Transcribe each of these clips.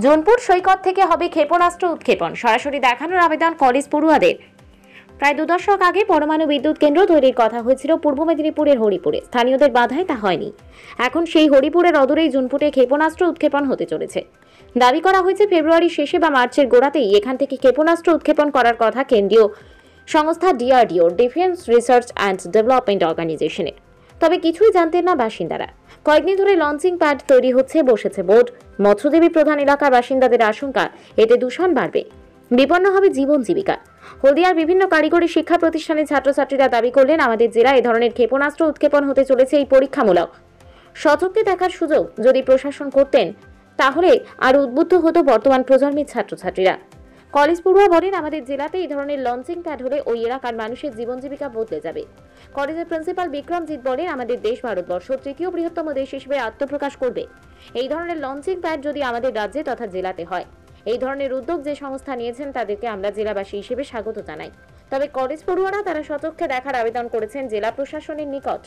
জোনপুর সৈকত থেকে হবে ক্ষেপণাস্ত্র উৎক্ষেপণ, সরাসরি দেখানোর আবেদন কলেজ পড়ুয়াদের। প্রায় 2 দশক আগে পরমাণু বিদ্যুৎ কেন্দ্র তৈরির কথা হয়েছিল পূর্ব মেদিনীপুরের হরিপুরে। স্থানীয়দের বাধায় তা হয়নি। এখন সেই হরিপুরের অদূরেই জোনপুরে ক্ষেপণাস্ত্র উৎক্ষেপণ হতে চলেছে। দাবি করা হয়েছে ফেব্রুয়ারি শেষে বা মার্চের গোড়াতেই এখান থেকে ক্ষেপণাস্ত্র উৎক্ষেপণ করার কথা কেন্দ্রীয় সংস্থা DRDO, defence research and development অর্গানাইজেশনের। তবে কিছুই জানতেন না বাসিন্দারা। কয়েকদিন ধরে লঞ্চিং প্যাড তৈরি হচ্ছে, বসেছে বোর্ড। মৎস্যদেবী প্রধান এলাকার বাসিন্দাদের আশঙ্কা এতে দূষণ বাড়বে, বিপন্ন হবে জীবন জীবিকা। হলদিয়ার বিভিন্ন কারিগরি শিক্ষা প্রতিষ্ঠানের ছাত্রছাত্রীরা দাবি করলেন, আমাদের জেলায় এ ধরনের ক্ষেপণাস্ত্র উৎক্ষেপণ হতে চলেছে এই পরীক্ষামূলক। স্বচক্ষে দেখার সুযোগ যদি প্রশাসন করতেন তাহলে আরো উদ্বুদ্ধ হতো বর্তমান প্রজন্মের ছাত্রছাত্রীরা। কলেজ পড়ুয়া বলেন, আমাদের জেলাতে এই ধরনের লঞ্চিং প্যাড হলে ওই এলাকার মানুষের জীবন জীবিকা বদলে যাবে। কলেজের প্রিন্সিপাল বিক্রমজিৎ বলেন, আমাদের দেশ ভারতবর্ষ তৃতীয় বৃহত্তম দেশ হিসেবে আত্মপ্রকাশ করবে এই ধরনের লঞ্চিং প্যাড যদি আমাদের রাজ্যে তথা জেলাতে হয়। এই ধরনের উদ্যোগ যে সংস্থা নিয়েছেন তাদেরকে আমরা জেলাবাসী হিসেবে স্বাগত জানাই। তবে কলেজ পড়ুয়ারা তারা স্বচক্ষে দেখার আবেদন করেছেন জেলা প্রশাসনের নিকট।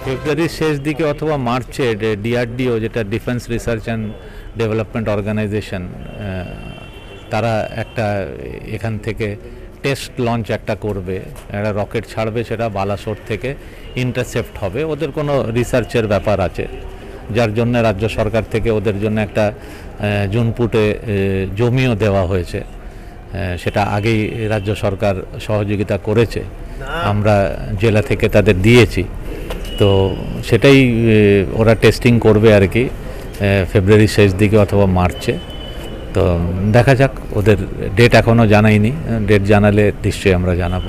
ফেব্রুয়ারির শেষ দিকে অথবা মার্চে DRDO, যেটা defence research and development organisation, তারা একটা এখান থেকে টেস্ট লঞ্চ একটা করবে, একটা রকেট ছাড়বে, সেটা বালাসোর থেকে ইন্টারসেপ্ট হবে। ওদের কোনো রিসার্চের ব্যাপার আছে, যার জন্য রাজ্য সরকার থেকে ওদের জন্য একটা জোনপুরে জমিও দেওয়া হয়েছে। সেটা আগেই রাজ্য সরকার সহযোগিতা করেছে, আমরা জেলা থেকে তাদের দিয়েছি। তো সেটাই ওরা টেস্টিং করবে আর কি, ফেব্রুয়ারির শেষ দিকে অথবা মার্চে। তো দেখা যাক, ওদের ডেট এখনও জানাইনি, ডেট জানালে নিশ্চয়ই আমরা জানাবো।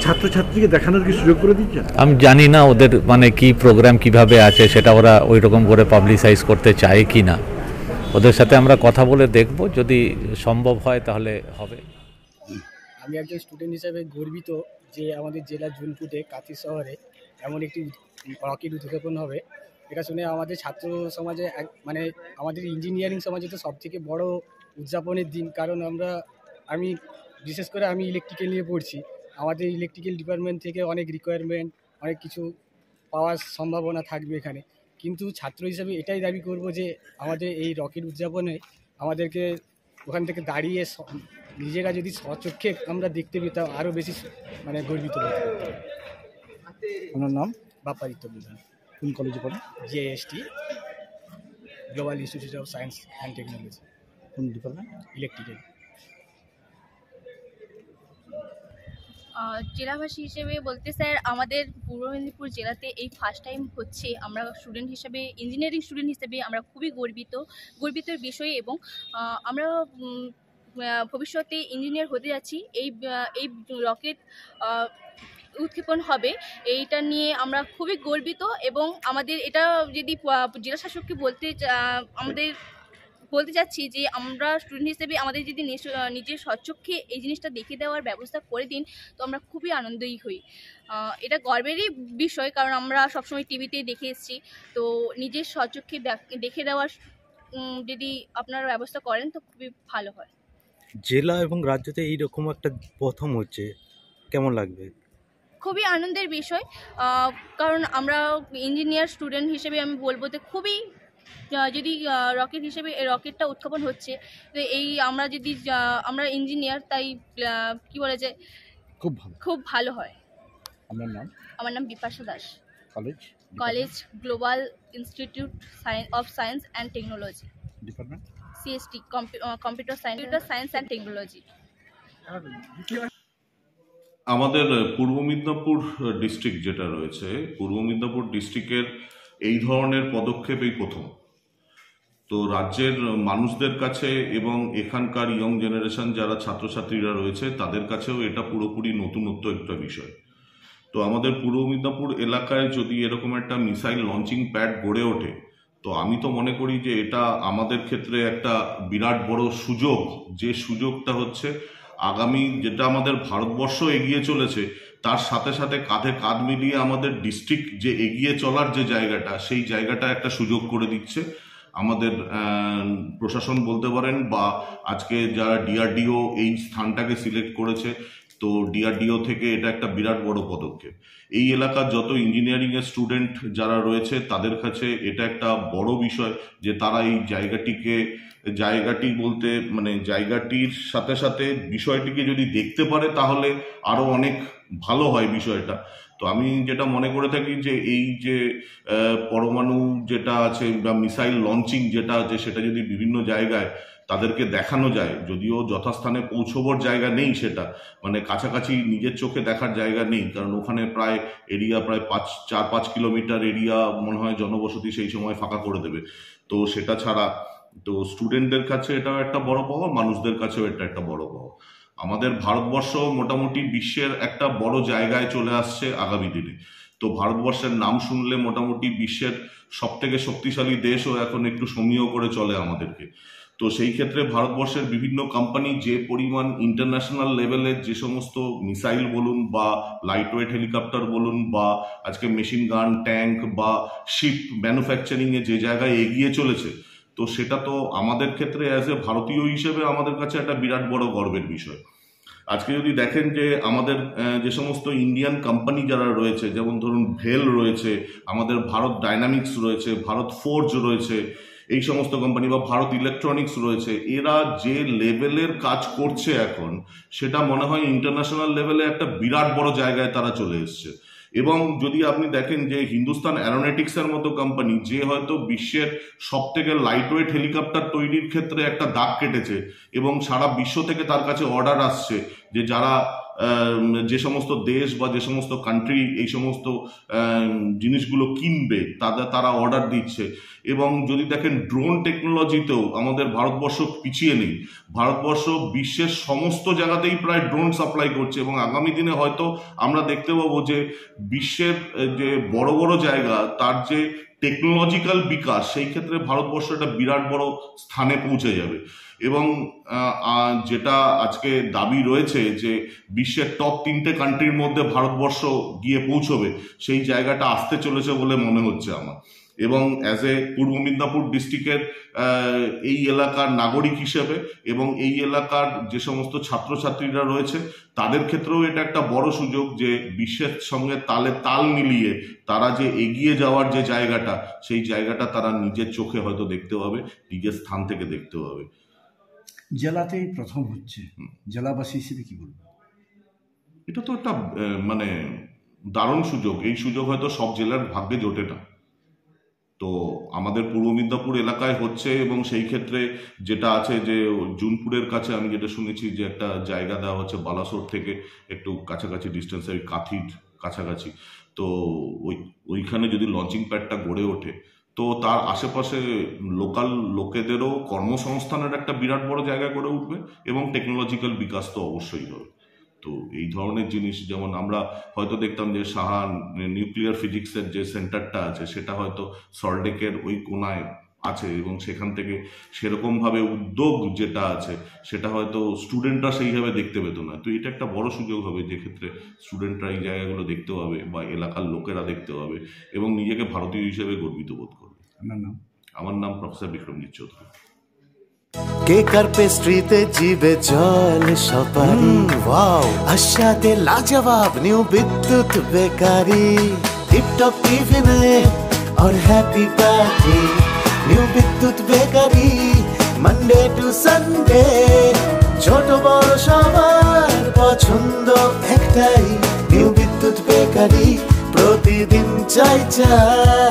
ছাত্রছাত্রীকে দেখানোর কি সুযোগ করে দিচ্ছে? আমি জানি না ওদের মানে কি প্রোগ্রাম কিভাবে আছে, সেটা ওরা ওই রকম করে পাবলিসাইজ করতে চায় কি না। ওদের সাথে আমরা কথা বলে দেখব, যদি সম্ভব হয় তাহলে হবে। আমি একজন স্টুডেন্ট হিসেবে গর্বিত যে আমাদের জেলা জোনপুরে কাঁথি শহরে এমন একটি রকেট উৎক্ষেপণ হবে। এটা শুনে আমাদের ছাত্র সমাজে মানে আমাদের ইঞ্জিনিয়ারিং সমাজে তো সবথেকে বড় উদযাপনের দিন। কারণ আমি বিশেষ করে আমি ইলেকট্রিক্যাল নিয়ে পড়ছি। আমাদের ইলেকট্রিক্যাল ডিপার্টমেন্ট থেকে অনেক রিকোয়ারমেন্ট, অনেক কিছু পাওয়ার সম্ভাবনা থাকবে এখানে। কিন্তু ছাত্র হিসেবে এটাই দাবি করব যে আমাদের এই রকেট উদযাপনে আমাদেরকে ওখান থেকে দাঁড়িয়ে নিজেরা যদি স্বচক্ষে আমরা দেখতে পেতাম আরও বেশি মানে গর্বিত হতাম। আপনার নাম? বাপ্পাদিত্য প্রধান। কোন কলেজে পড়েন? GIST, global institute of science and technology. কোন ডিপার্টমেন্ট? ইলেকট্রিক্যাল। জেলাবাসী হিসেবে বলতে স্যার, আমাদের পূর্ব মেদিনীপুর জেলাতে এই ফার্স্ট টাইম হচ্ছে। আমরা স্টুডেন্ট হিসেবে, ইঞ্জিনিয়ারিং স্টুডেন্ট হিসেবে আমরা খুবই গর্বিত বিষয়, এবং আমরা ভবিষ্যতে ইঞ্জিনিয়ার হতে যাচ্ছি। এই রকেট উৎক্ষেপণ হবে, এইটা নিয়ে আমরা খুবই গর্বিত। এবং আমাদের এটা যদি জেলা শাসককে বলতে চাচ্ছি যে আমরা স্টুডেন্ট হিসেবে আমাদের যদি নিজের স্বচক্ষে এই জিনিসটা দেখে দেওয়ার ব্যবস্থা করে দিন, তো আমরা খুবই আনন্দই হই। এটা গর্বেরই বিষয়, কারণ আমরা সবসময় টিভিতেই দেখে এসেছি। তো নিজের স্বচক্ষে দেখে দেওয়ার যদি আপনারা ব্যবস্থা করেন তো খুবই ভালো হয়। জেলা এবং রাজ্যতে এইরকম একটা প্রথম হচ্ছে, কেমন লাগবে? খুবই আনন্দের বিষয়, কারণ আমরা ইঞ্জিনিয়ার স্টুডেন্ট হিসেবে আমি বলবো যে খুবই, যদি রকেট হিসেবে এই রকেটটা উৎক্ষেপণ হচ্ছে, তো আমরা ইঞ্জিনিয়ার, তাই কি বলে যে খুব ভালো হয়। আমার নাম Bipasha Das. College global institute of science and technology, department CST, computer science and technology. আমাদের পূর্ব মেদিনীপুর ডিস্ট্রিক্ট যেটা রয়েছে, পূর্ব মেদিনীপুর ডিস্ট্রিক্টের এই ধরনের পদক্ষেপ এই প্রথম। তো রাজ্যের মানুষদের কাছে এবং এখানকার ইয়ং জেনারেশন যারা ছাত্রছাত্রীরা রয়েছে তাদের কাছেও এটা পুরোপুরি নতুনত্ব একটা বিষয়। তো আমাদের পূর্ব মেদিনীপুর এলাকায় যদি এরকম একটা মিসাইল লঞ্চিং প্যাড গড়ে ওঠে, তো আমি তো মনে করি যে এটা আমাদের ক্ষেত্রে একটা বিরাট বড় সুযোগ। যে সুযোগটা হচ্ছে আগামী যেটা আমাদের ভারতবর্ষ এগিয়ে চলেছে তার সাথে সাথে কাঁধে কাঁধ মিলিয়ে আমাদের ডিস্ট্রিক্ট যে এগিয়ে চলার যে জায়গাটা, সেই জায়গাটা একটা সুযোগ করে দিচ্ছে আমাদের প্রশাসন বলতে পারেন, বা আজকে যারা ডিআরডিও এই স্থানটাকে সিলেক্ট করেছে, তো ডিআরডিও থেকে এটা একটা বিরাট বড় পদক্ষেপ। এই এলাকার যত ইঞ্জিনিয়ারিংয়ের স্টুডেন্ট যারা রয়েছে তাদের কাছে এটা একটা বড় বিষয় যে তারা এই জায়গাটি বলতে মানে জায়গাটির সাথে সাথে বিষয়টিকে যদি দেখতে পারে তাহলে আরো অনেক ভালো হয় বিষয়টা। তো আমি যেটা মনে করে থাকি যে এই যে পরমাণু যেটা আছে বা মিসাইল লঞ্চিং যেটা আছে সেটা যদি বিভিন্ন জায়গায় তাদেরকে দেখানো যায়, যদিও যথাস্থানে পৌঁছবার জায়গা নেই, সেটা মানে কাছাকাছি নিজের চোখে দেখার জায়গা নেই, কারণ ওখানে প্রায় 4-5 কিলোমিটার এরিয়া মনে হয় জনবসতি সেই সময় ফাঁকা করে দেবে। তো সেটা ছাড়া তো স্টুডেন্টদের কাছে এটাও একটা বড় পাওয়া, মানুষদের কাছেও এটা একটা বড় পাওয়া। আমাদের ভারতবর্ষ মোটামুটি বিশ্বের একটা বড় জায়গায় চলে আসছে আগামী দিনে। তো ভারতবর্ষের নাম শুনলে মোটামুটি বিশ্বের সব থেকে শক্তিশালী দেশও এখন একটু সমীহ করে চলে আমাদেরকে। তো সেই ক্ষেত্রে ভারতবর্ষের বিভিন্ন কোম্পানি যে পরিমাণ ইন্টারন্যাশনাল লেভেলের যে সমস্ত মিসাইল বলুন বা লাইট ওয়েট হেলিকপ্টার বলুন বা আজকে মেশিন গান, ট্যাঙ্ক বা শিপ ম্যানুফ্যাকচারিংয়ে যে জায়গায় এগিয়ে চলেছে, তো সেটা তো আমাদের ক্ষেত্রে অ্যাজ এ ভারতীয় হিসেবে আমাদের কাছে একটা বিরাট বড় গর্বের বিষয়। আজকে যদি দেখেন যে আমাদের যে সমস্ত ইন্ডিয়ান কোম্পানি যারা রয়েছে, যেমন ধরুন ভেল রয়েছে, আমাদের ভারত ডাইনামিক্স রয়েছে, ভারত ফোর্জ রয়েছে, এই সমস্ত কোম্পানি বা ভারত ইলেকট্রনিক্স রয়েছে, এরা যে লেভেলের কাজ করছে এখন সেটা মনে হয় ইন্টারন্যাশনাল লেভেলে একটা বিরাট বড় জায়গায় তারা চলে এসছে। এবং যদি আপনি দেখেন যে হিন্দুস্তান অ্যারোনটিক্সের মতো কোম্পানি, যে হয়তো বিশ্বের সব থেকে লাইটওয়েট হেলিকপ্টার তৈরির ক্ষেত্রে একটা দাগ কেটেছে এবং সারা বিশ্ব থেকে তার কাছে অর্ডার আসছে যে যারা যে সমস্ত দেশ বা যে সমস্ত কান্ট্রি এই সমস্ত জিনিসগুলো কিনবে তারা অর্ডার দিচ্ছে। এবং যদি দেখেন ড্রোন টেকনোলজিতেও আমাদের ভারতবর্ষ পিছিয়ে নেই। ভারতবর্ষ বিশ্বের সমস্ত জায়গাতেই প্রায় ড্রোন সাপ্লাই করছে এবং আগামী দিনে হয়তো আমরা দেখতে পাবো যে বিশ্বের যে বড় বড় জায়গা তার যে টেকনোলজিক্যাল বিকাশ, সেই ক্ষেত্রে ভারতবর্ষ একটা বিরাট বড় স্থানে পৌঁছে যাবে। এবং যেটা আজকে দাবি রয়েছে যে বিশ্বের টপ 3টে কান্ট্রির মধ্যে ভারতবর্ষ গিয়ে পৌঁছবে, সেই জায়গাটা আসতে চলেছে বলে মনে হচ্ছে আমার। এবং অ্যাজ এ পূর্ব মেদিনীপুর ডিস্ট্রিক্টের এই এলাকার নাগরিক হিসেবে এবং এই এলাকার যে সমস্ত ছাত্রছাত্রীরা রয়েছে তাদের ক্ষেত্রেও এটা একটা বড় সুযোগ যে বিশ্বের সঙ্গে তালে তাল মিলিয়ে তারা যে এগিয়ে যাওয়ার যে জায়গাটা, সেই জায়গাটা তারা নিজের চোখে হয়তো দেখতে পাবে, নিজের স্থান থেকে দেখতে পাবে। জেলাতেই প্রথম হচ্ছে, জেলাবাসী হিসেবে কি বলবো? এটা তো একটা মানে দারুণ সুযোগ। এই সুযোগ হয়তো সব জেলার ভাগ্যে জোটে না। তো আমাদের পূর্ব মেদিনীপুর এলাকায় হচ্ছে এবং সেই ক্ষেত্রে যেটা আছে যে জুনপুরের কাছে আমি যেটা শুনেছি যে একটা জায়গা দেওয়া হচ্ছে বালাসোর থেকে একটু কাছাকাছি ডিস্টেন্সে, ওই কাথির কাছাকাছি। তো ওইখানে যদি লঞ্চিং প্যাডটা গড়ে ওঠে তো তার আশেপাশে লোকাল লোকেদেরও কর্মসংস্থানের একটা বিরাট বড় জায়গা গড়ে উঠবে এবং টেকনোলজিক্যাল বিকাশ তো অবশ্যই হবে। তো এই ধরনের জিনিস যেমন আমরা হয়তো দেখতাম যে সাহান নিউক্লিয়ার ফিজিক্সের যে সেন্টারটা আছে সেটা হয়তো সল্টলেকের ওই কোনায় আছে এবং সেখান থেকে সেরকমভাবে উদ্যোগ যেটা আছে সেটা হয়তো স্টুডেন্টরা সেইভাবে দেখতে পেত না। তো এটা একটা বড় সুযোগ হবে যে ক্ষেত্রে স্টুডেন্টরা এই জায়গাগুলো দেখতে পাবে বা এলাকার লোকেরা দেখতে পাবে এবং নিজেকে ভারতীয় হিসেবে গর্বিত বোধ করবে। আমার নাম প্রফেসর বিক্রমজিৎ চৌধুরী। কেকার পেস্ট্রিতে জিবে জল সপারি, ওয়াও আশাতে লাজবাব নিউ বিদ্যুৎ বেকারি, টিপটপ টিফিনে और हैप्पी पार्टी, নিউ বিদ্যুৎ বেকারি মানডে টু সানডে, ছোট বড় সবার পছন্দ একটাই, নিউ বিদ্যুৎ বেকারি প্রতিদিন চাই চাই।